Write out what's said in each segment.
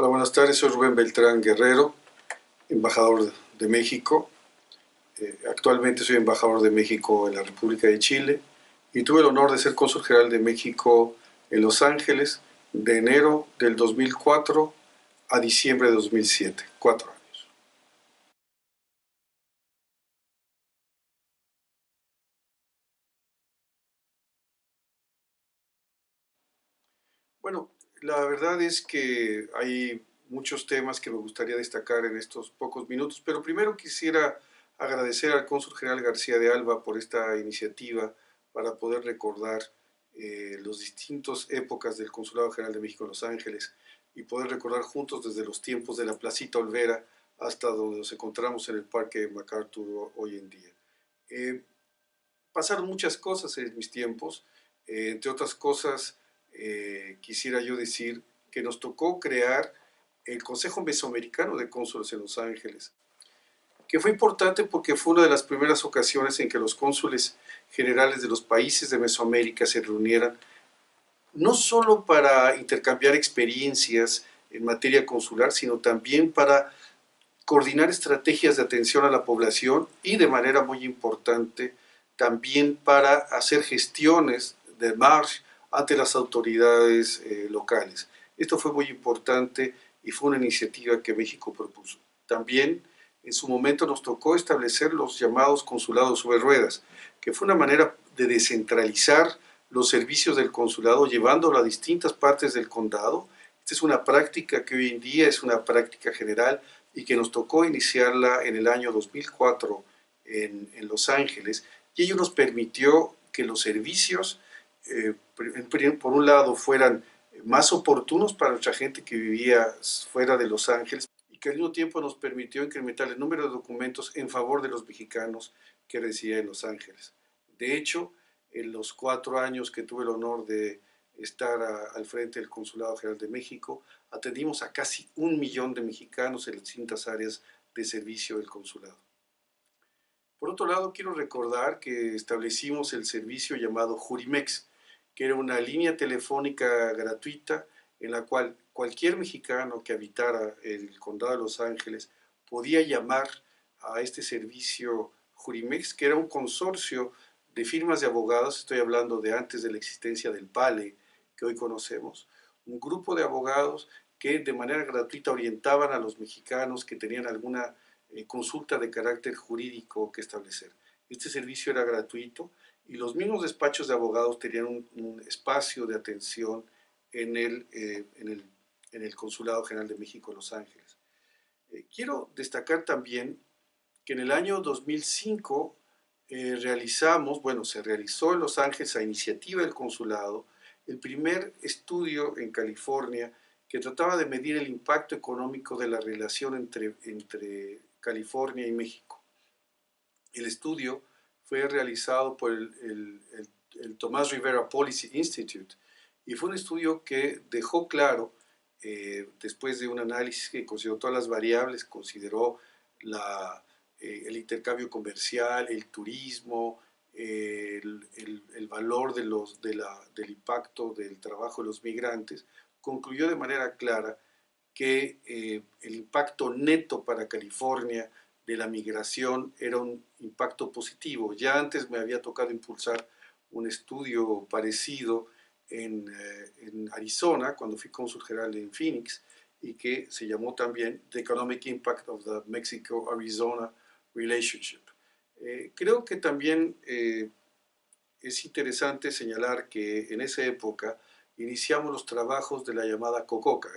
Hola, buenas tardes, soy Rubén Beltrán Guerrero, embajador de México. Actualmente soy embajador de México en la República de Chile y tuve el honor de ser cónsul general de México en Los Ángeles de enero del 2004 a diciembre de 2007, 4 años. Bueno, la verdad es que hay muchos temas que me gustaría destacar en estos pocos minutos, pero primero quisiera agradecer al cónsul general García de Alba por esta iniciativa para poder recordar las distintas épocas del Consulado General de México en Los Ángeles y poder recordar juntos desde los tiempos de la Placita Olvera hasta donde nos encontramos en el Parque MacArthur hoy en día. Eh, Pasaron muchas cosas en mis tiempos, entre otras cosas, quisiera yo decir que nos tocó crear el Consejo Mesoamericano de Cónsules en Los Ángeles, que fue importante porque fue una de las primeras ocasiones en que los cónsules generales de los países de Mesoamérica se reunieran, no solo para intercambiar experiencias en materia consular, sino también para coordinar estrategias de atención a la población y, de manera muy importante, también para hacer gestiones de march ante las autoridades locales. Esto fue muy importante y fue una iniciativa que México propuso. También en su momento nos tocó establecer los llamados consulados sobre ruedas, que fue una manera de descentralizar los servicios del consulado llevándolo a distintas partes del condado. Esta es una práctica que hoy en día es una práctica general y que nos tocó iniciarla en el año 2004 en Los Ángeles, y ello nos permitió que los servicios, por un lado, fueran más oportunos para nuestra gente que vivía fuera de Los Ángeles y que al mismo tiempo nos permitió incrementar el número de documentos en favor de los mexicanos que residían en Los Ángeles. De hecho, en los 4 años que tuve el honor de estar al frente del Consulado General de México, atendimos a casi 1 millón de mexicanos en las distintas áreas de servicio del consulado. Por otro lado, quiero recordar que establecimos el servicio llamado Jurimex, que era una línea telefónica gratuita en la cual cualquier mexicano que habitara el condado de Los Ángeles podía llamar a este servicio Jurimex, que era un consorcio de firmas de abogados, estoy hablando de antes de la existencia del PALE que hoy conocemos, un grupo de abogados que de manera gratuita orientaban a los mexicanos que tenían alguna consulta de carácter jurídico que establecer. Este servicio era gratuito y los mismos despachos de abogados tenían un espacio de atención en el Consulado General de México en Los Ángeles. Quiero destacar también que en el año 2005 se realizó en Los Ángeles a iniciativa del consulado el primer estudio en California que trataba de medir el impacto económico de la relación entre California y México. El estudio fue realizado por el Tomás Rivera Policy Institute y fue un estudio que dejó claro, después de un análisis que consideró todas las variables, consideró el intercambio comercial, el turismo, el valor del impacto del trabajo de los migrantes, concluyó de manera clara que el impacto neto para California de la migración era un impacto positivo. Ya antes me había tocado impulsar un estudio parecido en Arizona, cuando fui cónsul general en Phoenix, y que se llamó también The Economic Impact of the Mexico-Arizona Relationship. Creo que también es interesante señalar que en esa época iniciamos los trabajos de la llamada COCOCA,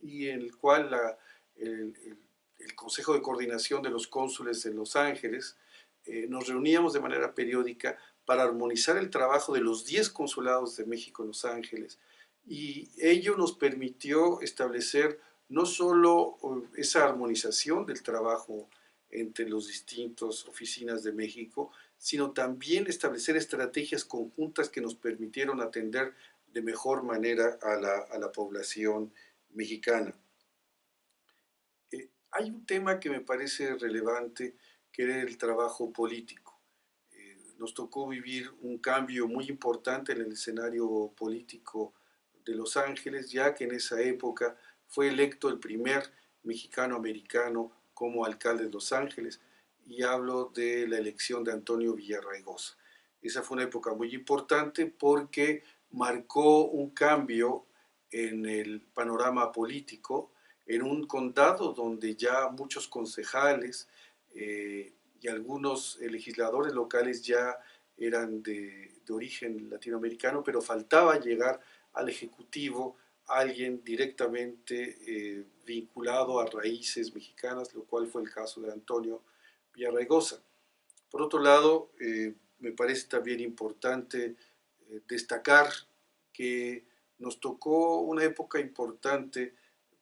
y en el cual el Consejo de Coordinación de los Cónsules en Los Ángeles nos reuníamos de manera periódica para armonizar el trabajo de los 10 consulados de México en Los Ángeles, y ello nos permitió establecer no solo esa armonización del trabajo entre las distintas oficinas de México, sino también establecer estrategias conjuntas que nos permitieron atender de mejor manera a la población mexicana. Hay un tema que me parece relevante, que era el trabajo político. Nos tocó vivir un cambio muy importante en el escenario político de Los Ángeles, ya que en esa época fue electo el primer mexicano-americano como alcalde de Los Ángeles, y hablo de la elección de Antonio Villarraigosa. Esa fue una época muy importante porque marcó un cambio en el panorama político, en un condado donde ya muchos concejales y algunos legisladores locales ya eran de origen latinoamericano, pero faltaba llegar al Ejecutivo alguien directamente vinculado a raíces mexicanas, lo cual fue el caso de Antonio Villarraigosa. Por otro lado, me parece también importante destacar que nos tocó una época importante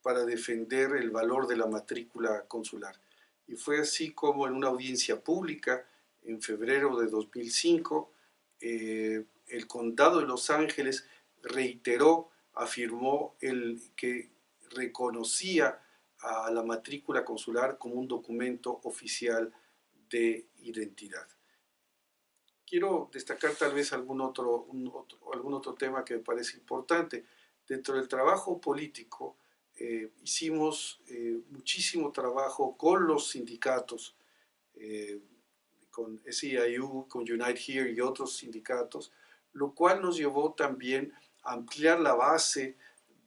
para defender el valor de la matrícula consular. Y fue así como en una audiencia pública en febrero de 2005, el condado de Los Ángeles reiteró, afirmó que reconocía a la matrícula consular como un documento oficial de identidad. Quiero destacar tal vez algún otro tema que me parece importante. Dentro del trabajo político hicimos muchísimo trabajo con los sindicatos, con SEIU, con Unite Here y otros sindicatos, lo cual nos llevó también a ampliar la base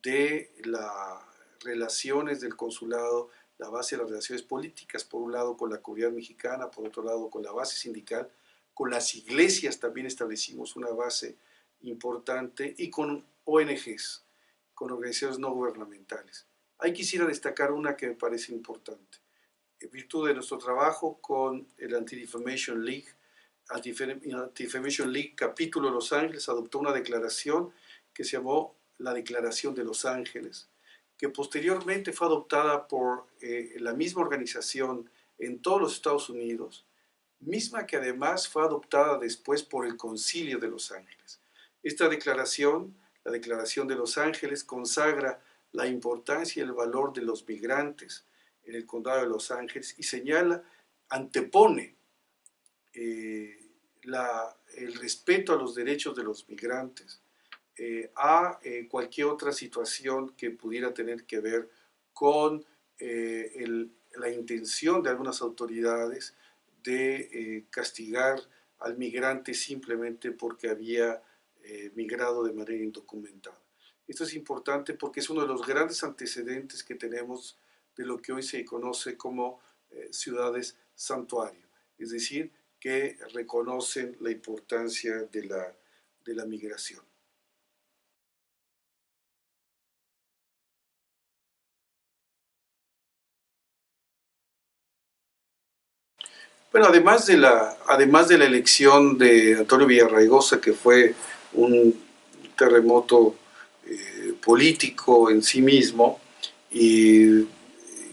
de las relaciones del consulado, la base de las relaciones políticas, por un lado con la comunidad mexicana, por otro lado con la base sindical, con las iglesias también establecimos una base importante, y con ONGs, con organizaciones no gubernamentales. Ahí quisiera destacar una que me parece importante. En virtud de nuestro trabajo con el Anti-Defamation League, Anti-Defamation League capítulo de Los Ángeles adoptó una declaración que se llamó la Declaración de Los Ángeles, que posteriormente fue adoptada por la misma organización en todos los Estados Unidos, misma que además fue adoptada después por el Concilio de Los Ángeles. Esta declaración, la Declaración de Los Ángeles, consagra la importancia y el valor de los migrantes en el condado de Los Ángeles y señala, antepone el respeto a los derechos de los migrantes a cualquier otra situación que pudiera tener que ver con la intención de algunas autoridades de castigar al migrante simplemente porque había migrado de manera indocumentada. Esto es importante porque es uno de los grandes antecedentes que tenemos de lo que hoy se conoce como ciudades santuario, es decir, que reconocen la importancia de la migración. Bueno, además de la elección de Antonio Villarraigosa, que fue un terremoto político en sí mismo, y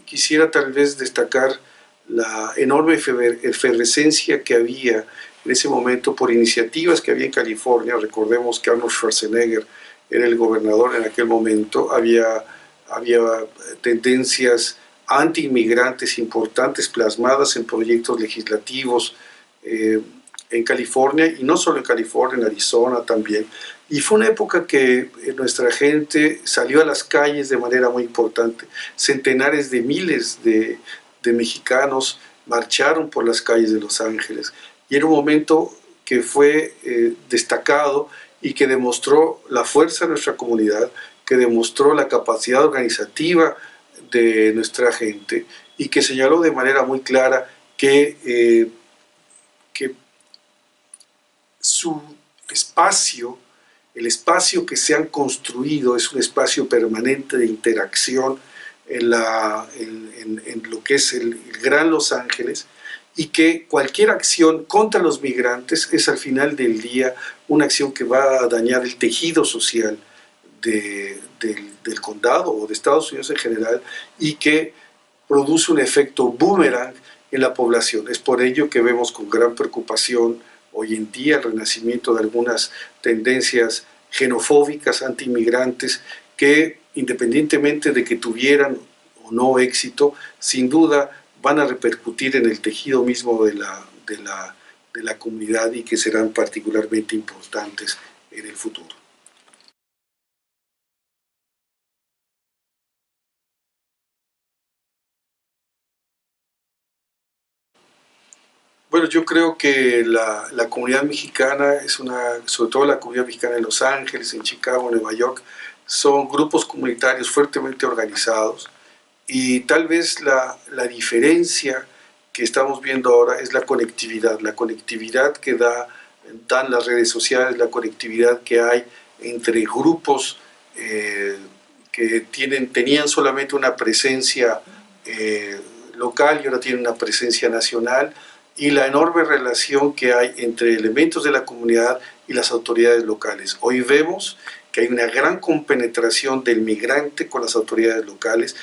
quisiera tal vez destacar la enorme efervescencia que había en ese momento por iniciativas que había en California. Recordemos que Arnold Schwarzenegger era el gobernador en aquel momento, había tendencias anti-inmigrantes importantes plasmadas en proyectos legislativos en California, y no solo en California, en Arizona también. Y fue una época que nuestra gente salió a las calles de manera muy importante. Centenares de miles de mexicanos marcharon por las calles de Los Ángeles. Y era un momento que fue destacado y que demostró la fuerza de nuestra comunidad, que demostró la capacidad organizativa de nuestra gente, y que señaló de manera muy clara que su espacio, el espacio que se han construido, es un espacio permanente de interacción en lo que es el Gran Los Ángeles, y que cualquier acción contra los migrantes es al final del día una acción que va a dañar el tejido social del condado o de Estados Unidos en general, y que produce un efecto boomerang en la población. Es por ello que vemos con gran preocupación hoy en día el renacimiento de algunas tendencias xenofóbicas, anti-inmigrantes, que independientemente de que tuvieran o no éxito, sin duda van a repercutir en el tejido mismo de la comunidad, y que serán particularmente importantes en el futuro. Bueno, yo creo que la comunidad mexicana es sobre todo la comunidad mexicana en Los Ángeles, en Chicago, en Nueva York, son grupos comunitarios fuertemente organizados y tal vez la diferencia que estamos viendo ahora es la conectividad que dan las redes sociales, la conectividad que hay entre grupos eh, que tenían solamente una presencia local y ahora tienen una presencia nacional, y la enorme relación que hay entre elementos de la comunidad y las autoridades locales. Hoy vemos que hay una gran compenetración del migrante con las autoridades locales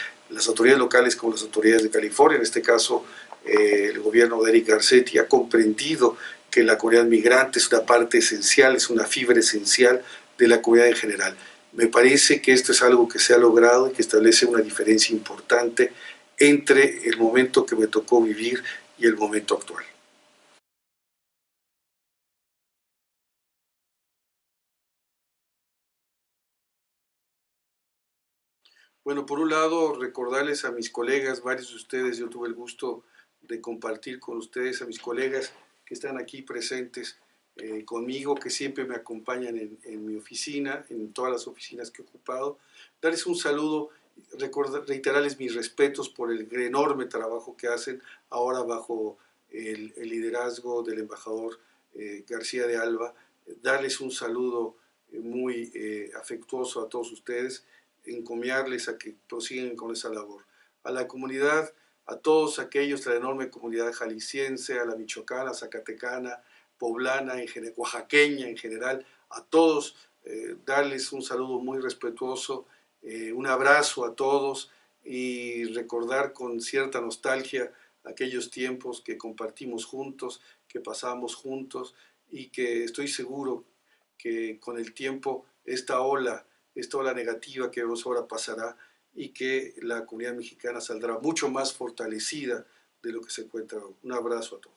con las autoridades de California, en este caso el gobierno de Eric Garcetti ha comprendido que la comunidad migrante es una parte esencial, es una fibra esencial de la comunidad en general. Me parece que esto es algo que se ha logrado y que establece una diferencia importante entre el momento que me tocó vivir y el momento actual. Bueno, por un lado, recordarles a mis colegas, varios de ustedes, yo tuve el gusto de compartir con ustedes, a mis colegas que están aquí presentes conmigo, que siempre me acompañan en mi oficina, en todas las oficinas que he ocupado, darles un saludo, reiterarles mis respetos por el enorme trabajo que hacen ahora bajo el liderazgo del embajador García de Alba, darles un saludo muy afectuoso a todos ustedes, encomiarles a que prosiguen con esa labor. A la comunidad, a todos aquellos de la enorme comunidad jalisciense, a la michoacana, zacatecana, poblana, oaxaqueña en general, a todos, darles un saludo muy respetuoso, un abrazo a todos y recordar con cierta nostalgia aquellos tiempos que compartimos juntos, que pasamos juntos y que estoy seguro que con el tiempo esta ola negativa que vemos ahora pasará y que la comunidad mexicana saldrá mucho más fortalecida de lo que se encuentra hoy. Un abrazo a todos.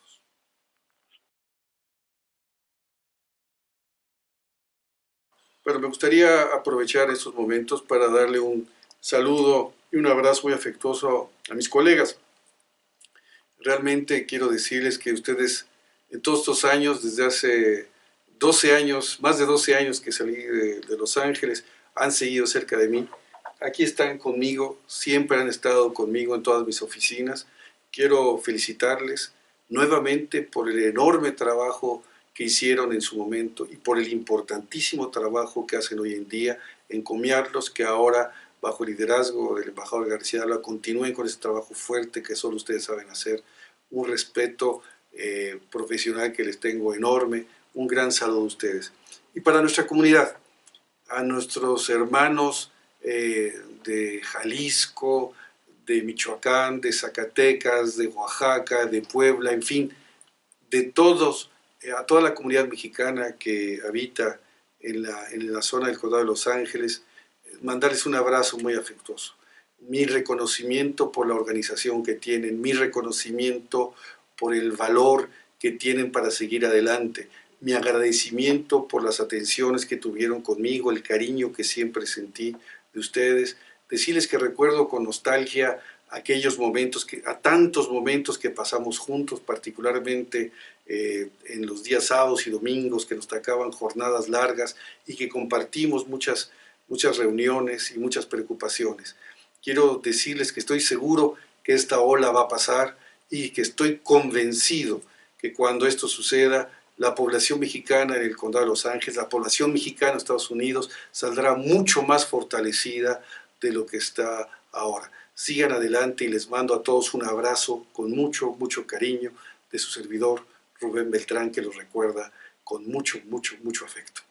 Bueno, me gustaría aprovechar estos momentos para darle un saludo y un abrazo muy afectuoso a mis colegas. Realmente quiero decirles que ustedes en todos estos años, desde hace 12 años, más de 12 años que salí de Los Ángeles, han seguido cerca de mí. Aquí están conmigo, siempre han estado conmigo en todas mis oficinas. Quiero felicitarles nuevamente por el enorme trabajo que hicieron en su momento y por el importantísimo trabajo que hacen hoy en día, encomiarlos que ahora, bajo el liderazgo del embajador García Alba, continúen con ese trabajo fuerte que solo ustedes saben hacer. Un respeto profesional que les tengo enorme, un gran saludo a ustedes. Y para nuestra comunidad, a nuestros hermanos de Jalisco, de Michoacán, de Zacatecas, de Oaxaca, de Puebla, en fin, de todos, a toda la comunidad mexicana que habita en la zona del Condado de Los Ángeles, mandarles un abrazo muy afectuoso. Mi reconocimiento por la organización que tienen, mi reconocimiento por el valor que tienen para seguir adelante, mi agradecimiento por las atenciones que tuvieron conmigo, el cariño que siempre sentí de ustedes, decirles que recuerdo con nostalgia aquellos momentos, a tantos momentos que pasamos juntos, particularmente en los días sábados y domingos que nos tocaban jornadas largas y que compartimos muchas reuniones y muchas preocupaciones. Quiero decirles que estoy seguro que esta ola va a pasar y que estoy convencido que cuando esto suceda, la población mexicana en el Condado de Los Ángeles, la población mexicana en Estados Unidos saldrá mucho más fortalecida de lo que está ahora. Sigan adelante y les mando a todos un abrazo con mucho cariño de su servidor Rubén Beltrán, que los recuerda con mucho afecto.